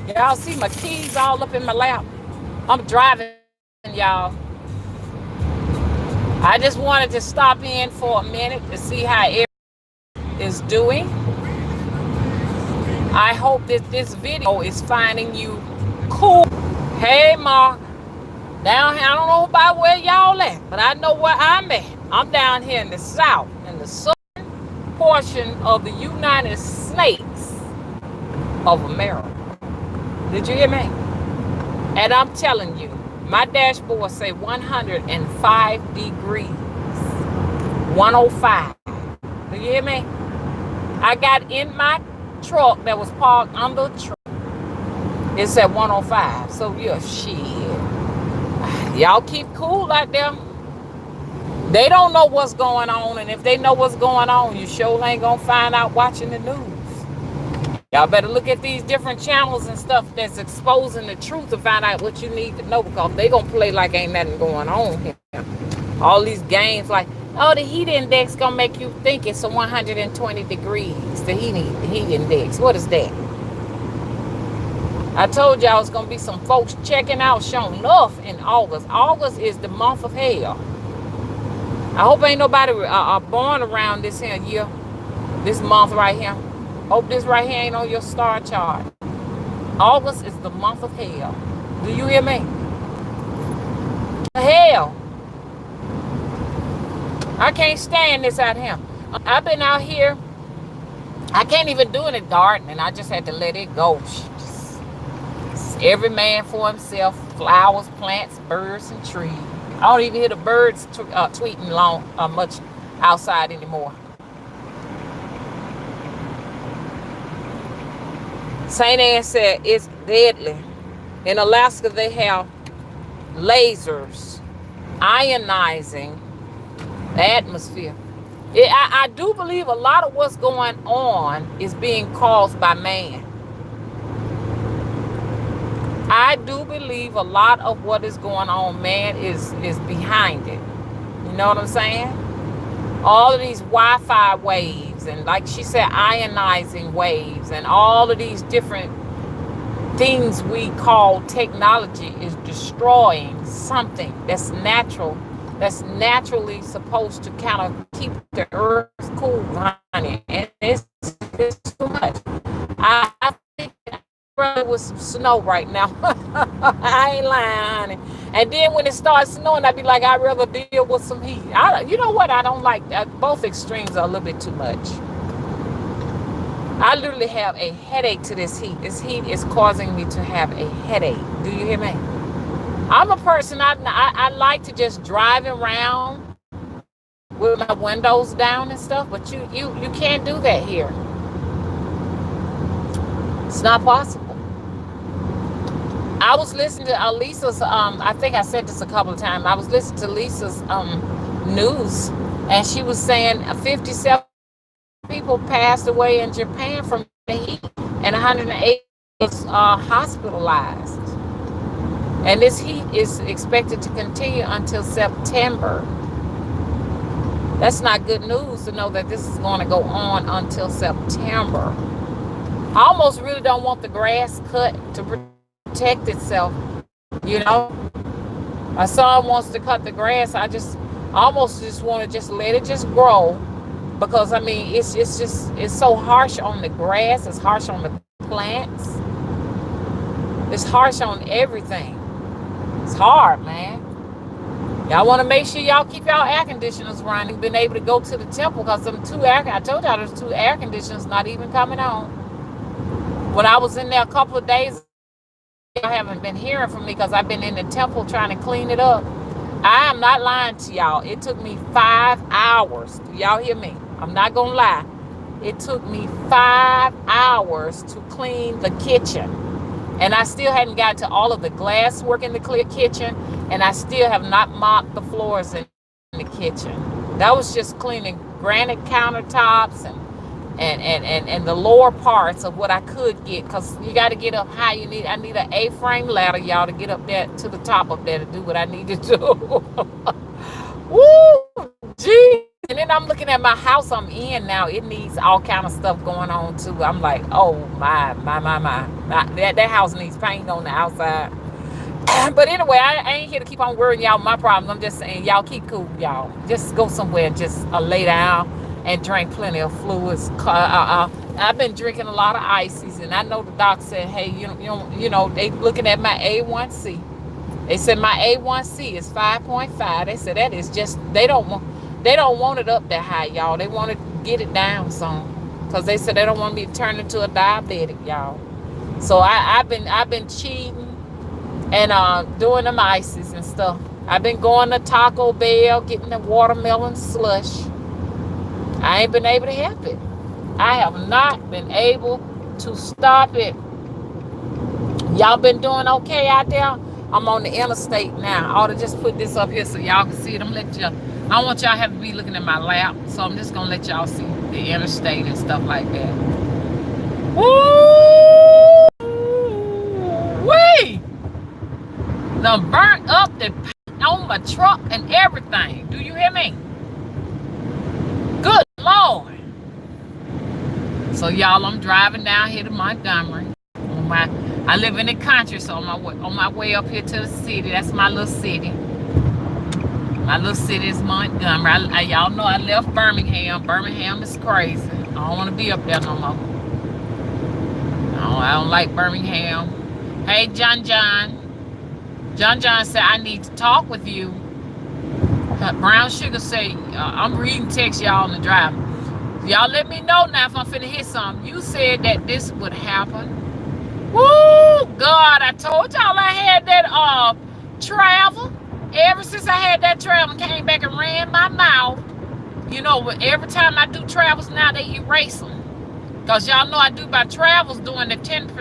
Y'all see my keys all up in my lap. I'm driving, y'all. I just wanted to stop in for a minute to see how everyone is doing. I hope that this video is finding you cool. Hey, Mark. Down here, I don't know about where y'all at, but I know where I'm at. I'm down here in the south, in the southern portion of the United States of America. Did you hear me? And I'm telling you, my dashboard say 105 degrees. 105. Do you hear me? I got in my truck that was parked under the truck. It said 105. So yeah, shit. Y'all keep cool out there. They don't know what's going on, and if they know what's going on, you sure ain't gonna find out watching the news. Y'all better look at these different channels and stuff that's exposing the truth to find out what you need to know, because they gonna play like ain't nothing going on here. All these games like, oh, the heat index gonna make you think it's a 120 degrees. The heat index. What is that? I told y'all it's gonna be some folks checking out showing enough in August. August is the month of hell. I hope ain't nobody born around this here year, this month right here. Hope this right here ain't on your star chart. August is the month of hell. Do you hear me? Hell. I can't stand this out here. I've been out here. I can't even do any gardening. I just had to let it go. Every man for himself. Flowers, plants, birds, and trees. I don't even hear the birds tweeting much outside anymore. St. Anne said it's deadly. In Alaska, they have lasers ionizing the atmosphere. I do believe a lot of what's going on is being caused by man. I do believe a lot of what is going on, man, is behind it. You know what I'm saying? All of these Wi-Fi waves, and like she said, ionizing waves, and all of these different things we call technology is destroying something that's natural, that's naturally supposed to kind of keep the earth cool, honey. And it's too much. I think with some snow right now. I ain't lying, honey. And then when it starts snowing, I'd be like, I'd rather deal with some heat. You know what? I don't like that. Both extremes are a little bit too much. I literally have a headache to this heat. This heat is causing me to have a headache. Do you hear me? I'm a person, I like to just drive around with my windows down and stuff, but you can't do that here. It's not possible. I was listening to Lisa's, I think I said this a couple of times. I was listening to Lisa's news, and she was saying 57 people passed away in Japan from the heat, and 108 was hospitalized. And this heat is expected to continue until September. That's not good news to know that this is going to go on until September. I almost really don't want the grass cut to protect itself. You know, my son wants to cut the grass. I almost want to just let it just grow, because I mean it's so harsh on the grass. It's harsh on the plants. It's harsh on everything. It's hard, man. Y'all want to make sure y'all keep y'all air conditioners running. Been able to go to the temple, because I told y'all there's 2 air conditioners not even coming on. When I was in there a couple of days, y'all haven't been hearing from me because I've been in the temple trying to clean it up. I am not lying to y'all. It took me 5 hours. Do y'all hear me? I'm not going to lie. It took me 5 hours to clean the kitchen. And I still hadn't got to all of the glass work in the kitchen. And I still have not mopped the floors in the kitchen. That was just cleaning granite countertops and the lower parts of what I could get, because you got to get up high. I need an A-frame ladder, y'all, to get up there to the top of there to do what I need to do. Woo! Gee, And then I'm looking at my house I'm in now. It needs all kind of stuff going on too. I'm like, oh my. That house needs paint on the outside. But anyway, I ain't here to keep on worrying y'all my problems. I'm just saying y'all keep cool, y'all. Just go somewhere and just lay down and drink plenty of fluids. I've been drinking a lot of ices, and I know the doc said, hey, you know, they looking at my A1C. They said my A1C is 5.5. They said that is just they don't want it up that high, y'all. They want to get it down some, because they said they don't want me to turn into a diabetic, y'all. So I've been cheating and doing them ices and stuff. I've been going to Taco Bell, getting the watermelon slush. I ain't been able to help it. I have not been able to stop it. Y'all been doing okay out there? I'm on the interstate now. I ought to just put this up here so y'all can see it. I don't want y'all to have to be looking at my lap, so I'm just gonna let y'all see the interstate and stuff like that. Woo! Wee! Done burnt up the paint on my truck and everything. Do you hear me? Good Lord. So y'all, I'm driving down here to Montgomery. I live in the country, so on my way up here to the city. That's my little city. My little city is Montgomery. Y'all know I left Birmingham. Birmingham is crazy. I don't want to be up there no more. No, I don't like Birmingham. Hey, John said, I need to talk with you. Brown Sugar said, I'm reading text y'all on the drive. Y'all let me know now if I'm finna hit something. You said that this would happen. Woo, God, I told y'all I had that travel. Ever since I had that travel, came back and ran my mouth. You know, every time I do travels now, they erase them. Because y'all know I do my travels doing the 10%,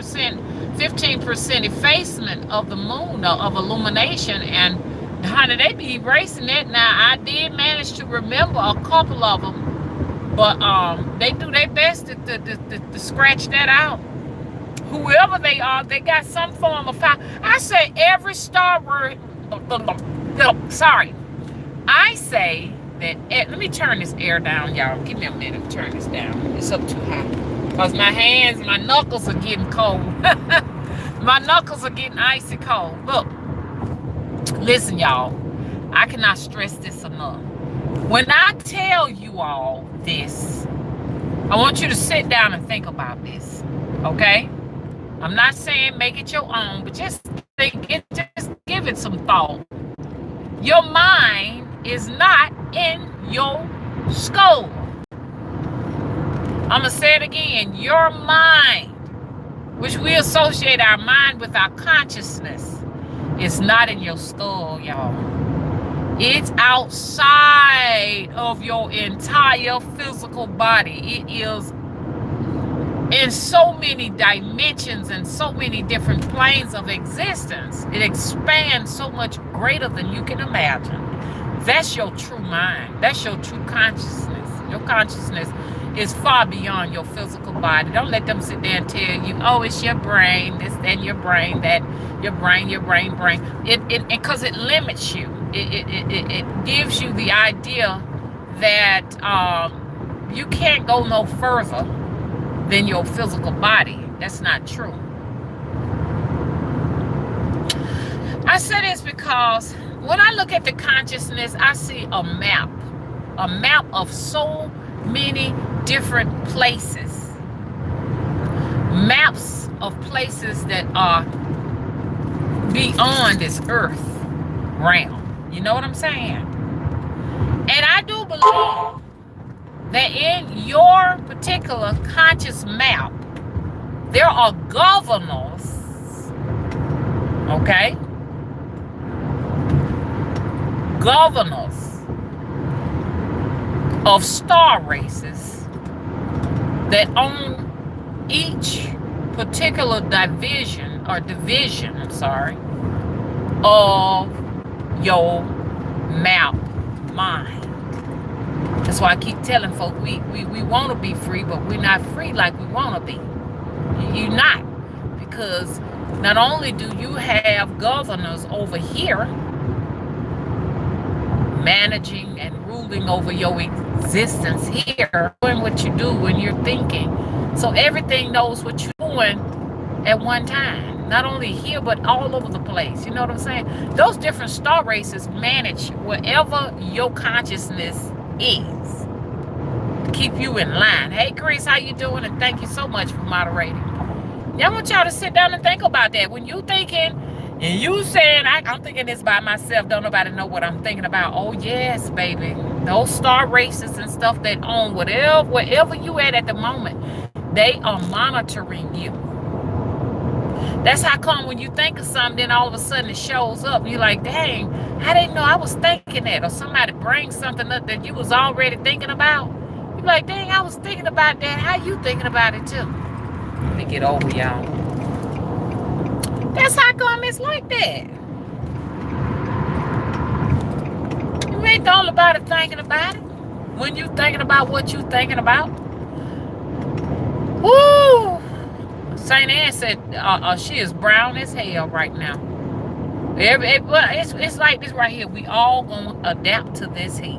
15% effacement of the moon, of illumination. And honey, they be erasing that now. I did manage to remember a couple of them. But they do their best to scratch that out. Whoever they are, they got some form of power. I say every Star Wars. Sorry. I say that. Let me turn this air down, y'all. Give me a minute to turn this down. It's up too high. Because my knuckles are getting cold. My knuckles are getting icy cold. Look. Listen, y'all. I cannot stress this enough. When I tell you all this, I want you to sit down and think about this. Okay? I'm not saying make it your own, but just think it, just give it some thought. Your mind is not in your skull. I'm going to say it again. Your mind, which we associate our mind with our consciousness, is not in your skull, y'all. It's outside of your entire physical body. It is in so many dimensions and so many different planes of existence. It expands so much greater than you can imagine. That's your true mind. That's your true consciousness. Your consciousness is far beyond your physical body. Don't let them sit there and tell you, oh, it's your brain, this, then your brain, that, your brain. It because it limits you. It gives you the idea that you can't go no further than your physical body. That's not true. I say this because when I look at the consciousness, I see a map of so many different places, maps of places that are beyond this earth realm. You know what I'm saying? And I do believe that in your particular conscious map, there are governors, okay? Governors of star races that own each particular division, of your map mind. That's why I keep telling folk we want to be free, but we're not free like we want to be. You're not. Because not only do you have governors over here, managing and ruling over your existence here, doing what you do when you're thinking. So everything knows what you're doing at one time. Not only here, but all over the place. You know what I'm saying? Those different star races manage wherever your consciousness is. Keep you in line. Hey, Chris, how you doing? And thank you so much for moderating. Yeah, I want y'all to sit down and think about that. When you thinking, and you saying, I'm thinking this by myself, don't nobody know what I'm thinking about. Oh, yes, baby. Those star races and stuff that own wherever you at the moment, they are monitoring you. That's how come when you think of something, then all of a sudden it shows up. You're like, dang, I didn't know I was thinking that. Or somebody brings something up that you was already thinking about. You're like, dang, I was thinking about that. How you thinking about it too? Let me get over, y'all. That's how come it's like that. You ain't the only body thinking about it. When you thinking about what you thinking about. Woo! St. Anne said she is brown as hell right now. It's like this right here. We all gonna adapt to this heat.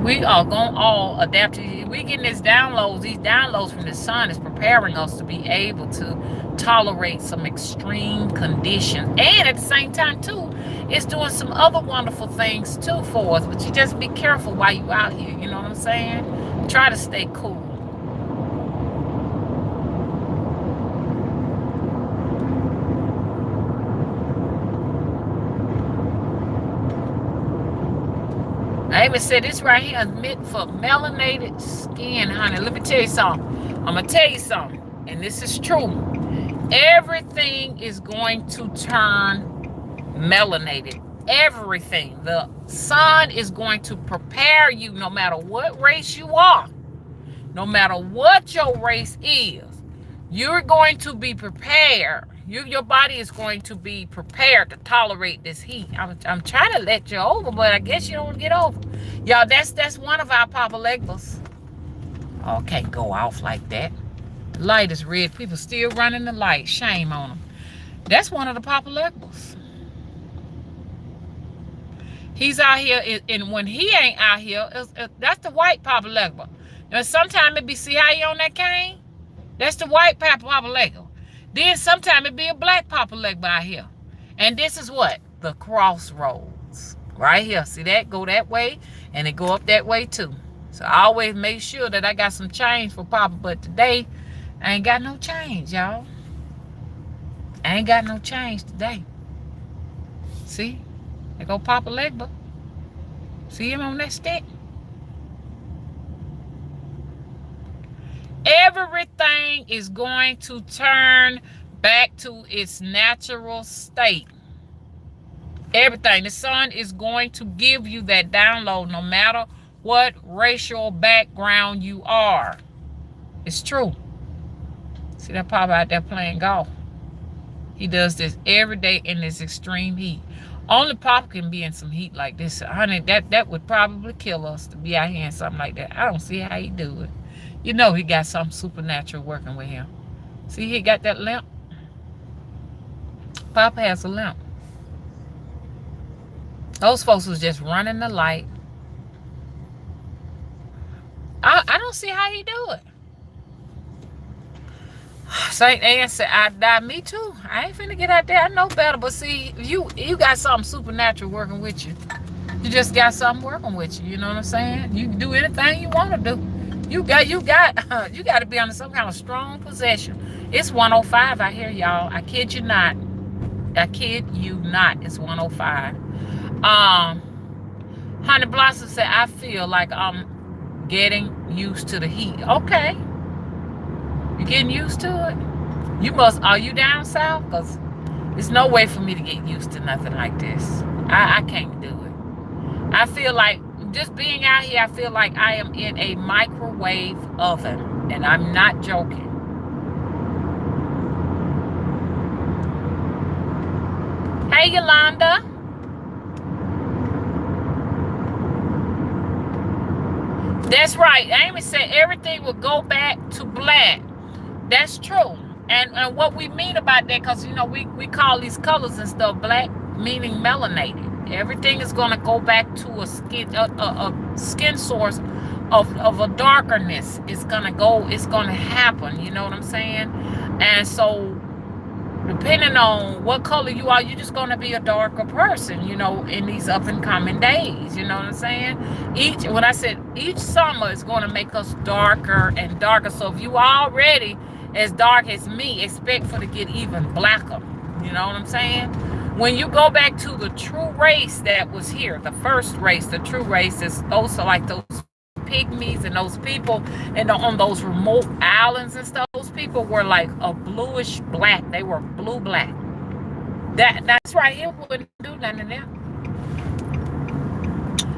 We are gonna all adapt to it. We getting these downloads from the sun is preparing us to be able to tolerate some extreme conditions. And at the same time too, it's doing some other wonderful things too for us. But you just be careful while you out here, you know what I'm saying? Try to stay cool. I even said this right here is meant for melanated skin, honey. Let me tell you something. I'm going to tell you something. And this is true. Everything is going to turn melanated. Everything. The sun is going to prepare you no matter what race you are. No matter what your race is. You're going to be prepared. Your body is going to be prepared to tolerate this heat. I'm trying to let you over, but I guess you don't get over. Y'all, that's one of our Papa Legos. Oh, can't go off like that. The light is red. People still running the light. Shame on them. That's one of the Papa Legos. He's out here, and when he ain't out here, that's the white Papa Lego. Now, sometimes it be, see how he on that cane? That's the white Papa Lego. Then sometimes it be a black Papa Lego out here. And this is what? The crossroads. Right here. See that? Go that way. And it go up that way too. So I always make sure that I got some change for Papa. But today, I ain't got no change, y'all. I ain't got no change today. See? There go Papa Legba. See him on that stick? Everything is going to turn back to its natural state. Everything. The sun is going to give you that download no matter what racial background you are. It's true. See that Papa out there playing golf. He does this every day in this extreme heat. Only Papa can be in some heat like this. Honey, that would probably kill us to be out here in something like that. I don't see how he do it. You know he got something supernatural working with him. See, he got that lamp. Papa has a lamp. Those folks was just running the light. I don't see how he do it. St. Anne said, I die. Me too. I ain't finna get out there. I know better. But see, you got something supernatural working with you. You just got something working with you. You know what I'm saying? You can do anything you want to do. You got to be under some kind of strong possession. It's 105 out here, y'all. I kid you not. I kid you not. It's 105. Honey Blossom said, I feel like I'm getting used to the heat. Okay. You getting used to it? Are you down south? Because there's no way for me to get used to nothing like this. I can't do it. I feel like just being out here, I feel like I am in a microwave oven. And I'm not joking. Hey, Yolanda. That's right. Amy said everything will go back to black. That's true. And what we mean about that, because, you know, we call these colors and stuff black, meaning melanated. Everything is going to go back to a skin source of a darkerness. It's going to go, it's going to happen. You know what I'm saying? And so, depending on what color you are, you're just going to be a darker person, in these up and coming days. You know what I'm saying? When I said each summer is going to make us darker and darker. So if you already as dark as me, expect for to get even blacker. You know what I'm saying? When you go back to the true race that was here, the first race, the true race is those are like those pygmies and those people and on those remote islands and stuff. Those people were like a bluish black. They were blue black. That's right here wouldn't do nothing there.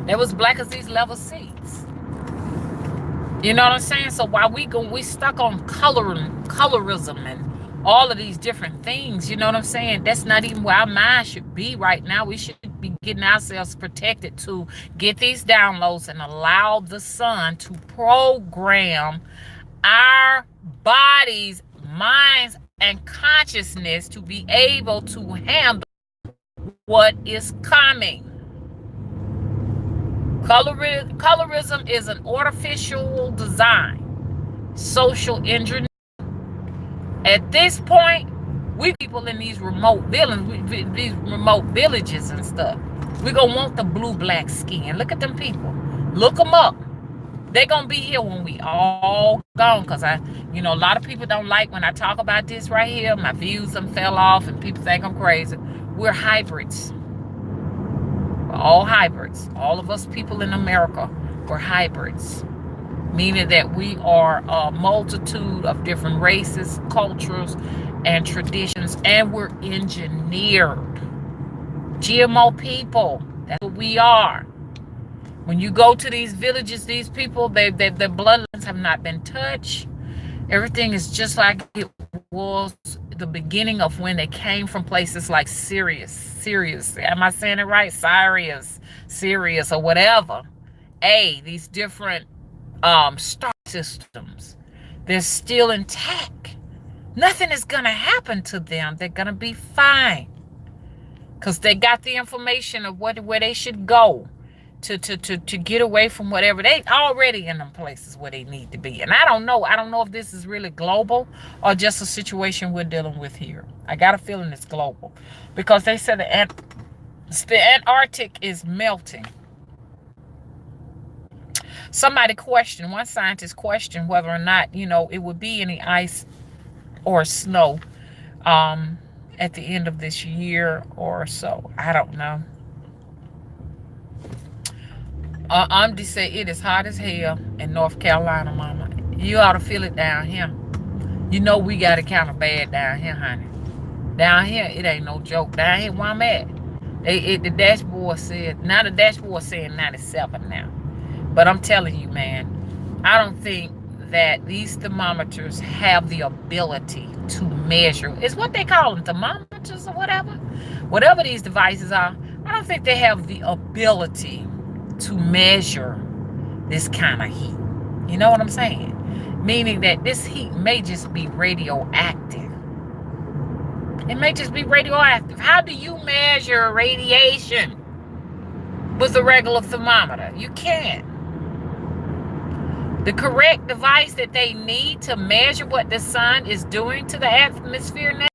They was black as these level seeds. You know what I'm saying? So while we stuck on colorism and all of these different things, you know what I'm saying? That's not even where our mind should be right now. We should be getting ourselves protected to get these downloads and allow the sun to program our bodies, minds, and consciousness to be able to handle what is coming. Colorism is an artificial design, social engineering. At this point, we people in these remote villages and stuff, we gonna want the blue-black skin. Look at them people. Look them up. They're gonna be here when we all gone. Cause a lot of people don't like when I talk about this right here. My views them fell off, and people think I'm crazy. We're hybrids. We're all hybrids. All of us people in America, we're hybrids. Meaning that we are a multitude of different races, cultures, and traditions, and we're engineered. GMO people, that's what we are. When you go to these villages, these people, their bloodlines have not been touched. Everything is just like it was the beginning of when they came from places like Sirius. Am I saying it right? Sirius, or whatever. These different star systems, they're still intact. Nothing is gonna happen to them. They're gonna be fine because they got the information of where they should go to get away from whatever they already in them places where they need to be. And I don't know if this is really global or just a situation we're dealing with here. I got a feeling it's global because they said the Antarctic is melting. One scientist questioned whether or not, it would be any ice or snow at the end of this year or so. I don't know. I'm just saying it is hot as hell in North Carolina, mama. You ought to feel it down here. We got it kind of bad down here, honey. Down here, it ain't no joke. Down here where I'm at, the dashboard said 97 now. But I'm telling you, man, I don't think that these thermometers have the ability to measure. It's what they call them, thermometers or whatever. Whatever these devices are, I don't think they have the ability to measure this kind of heat. You know what I'm saying? Meaning that this heat may just be radioactive. It may just be radioactive. How do you measure radiation with a regular thermometer? You can't. The correct device that they need to measure what the sun is doing to the atmosphere now,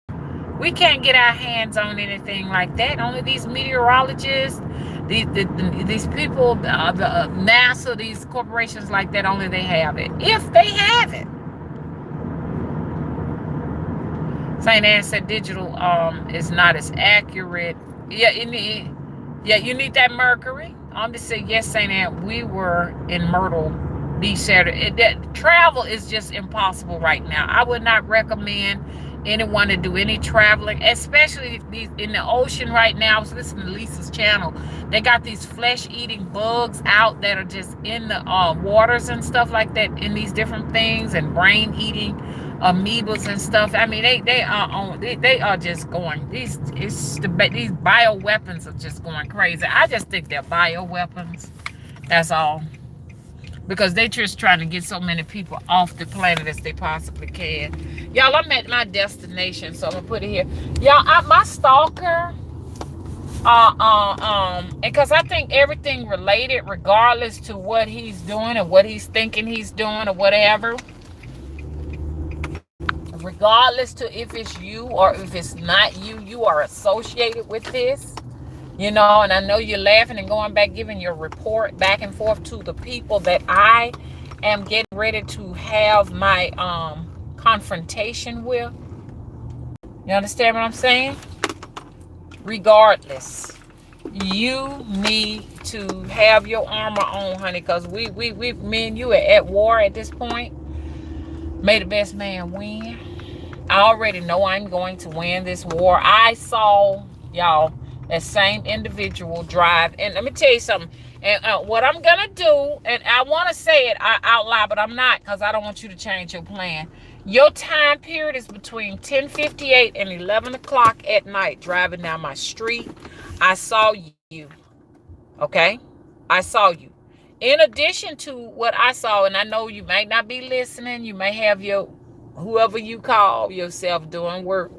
we can't get our hands on anything like that. Only these meteorologists, these people, the NASA, these corporations like that, only they have it. If they have it. St. Anne said digital is not as accurate. Yeah, you need that mercury. I'm just saying, yes, St. Anne, we were in Myrtle Beach Saturday. Travel is just impossible right now. I would not recommend anyone to do any traveling, especially in the ocean right now. I was listening to Lisa's channel. They got these flesh-eating bugs out that are just in the waters and stuff like that, in these different things, and brain-eating amoebas and stuff. I mean, they are just going. These bioweapons are just going crazy. I just think they're bioweapons. That's all. Because they just trying to get so many people off the planet as they possibly can. Y'all, I'm at my destination, so I'm gonna put it here. Y'all, my stalker, And because I think everything related, regardless to what he's doing and what he's thinking he's doing or whatever, regardless to if it's you or if it's not you, you are associated with this. And I know you're laughing and going back, giving your report back and forth to the people that I am getting ready to have my confrontation with. You understand what I'm saying? Regardless, you need to have your armor on, honey, because we me and you are at war at this point. May the best man win. I already know I'm going to win this war. I saw, y'all, that same individual drive. And let me tell you something. And what I'm going to do, and I want to say it out loud, but I'm not, because I don't want you to change your plan. Your time period is between 10:58 and 11 o'clock at night driving down my street. I saw you. Okay? I saw you. In addition to what I saw, and I know you might not be listening, you may have your whoever you call yourself doing work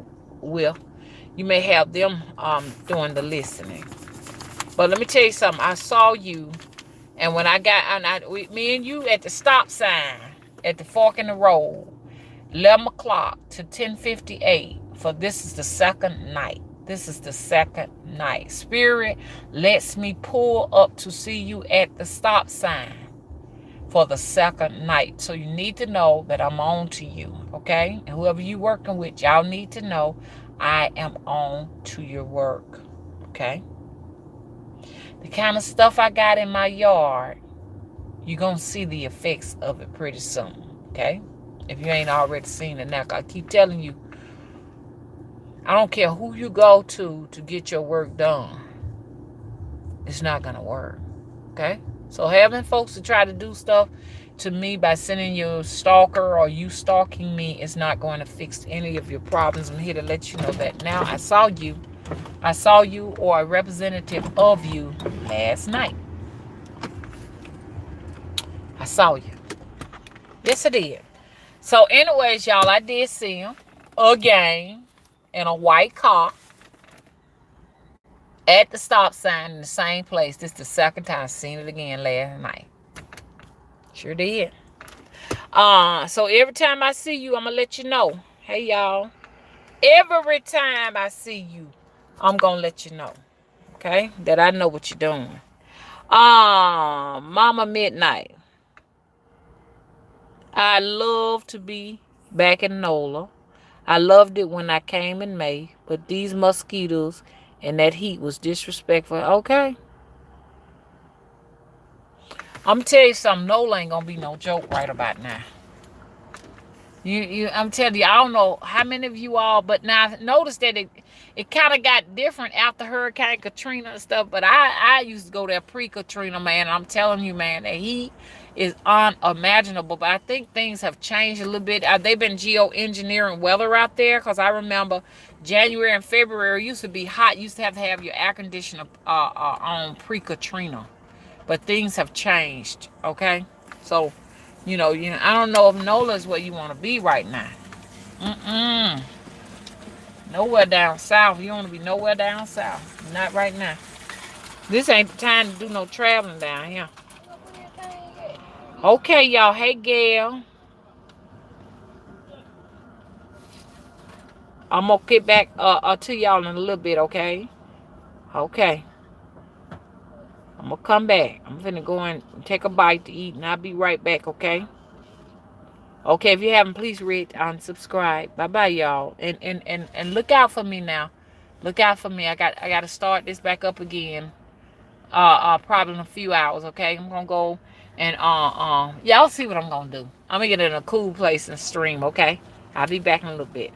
with, you may have them doing the listening. But let me tell you something. I saw you, and when I got me and you at the stop sign at the fork in the road, 11 o'clock to 10:58. For this is the second night. This is the second night. Spirit lets me pull up to see you at the stop sign for the second night. So you need to know that I'm on to you, okay? And whoever you working with, y'all need to know I am on to your work, okay? The kind of stuff I got in my yard, you're going to see the effects of it pretty soon, okay? If you ain't already seen it now, I keep telling you, I don't care who you go to get your work done. It's not going to work, okay? So having folks to try to do stuff to me by sending you a stalker or you stalking me is not going to fix any of your problems. I'm here to let you know that now. I saw you or a representative of you last night. I saw you. Yes, I did. So anyways, y'all, I did see him again in a white car at the stop sign in the same place. This is the second time I seen it again last night. Sure did. So every time I see you, I'm gonna let you know. Hey y'all. Every time I see you, I'm gonna let you know. Okay? That I know what you're doing. Mama Midnight. I love to be back in NOLA. I loved it when I came in May, but these mosquitoes and that heat was disrespectful. Okay. I'm tell you something, NOLA ain't gonna be no joke right about now. I'm telling you, I don't know how many of you all, but now notice that it kind of got different after Hurricane Katrina and stuff. But I used to go there pre-Katrina, man. And I'm telling you, man, that heat is unimaginable. But I think things have changed a little bit. They've been geoengineering weather out there, because I remember January and February used to be hot. You used to have your air conditioner on pre-Katrina. But things have changed, okay? So, I don't know if NOLA is where you want to be right now. Nowhere down south. You want to be nowhere down south. Not right now. This ain't the time to do no traveling down here. Okay, y'all. Hey, Gail. I'm going to get back to y'all in a little bit, okay? Okay. I'm going to come back. I'm finna go and take a bite to eat, and I'll be right back, okay? Okay, if you haven't, please rate and subscribe. Bye-bye, y'all. And look out for me now. Look out for me. I got to start this back up again. Probably in a few hours, okay? I'm gonna go and y'all see what I'm gonna do. I'm gonna get in a cool place and stream, okay? I'll be back in a little bit.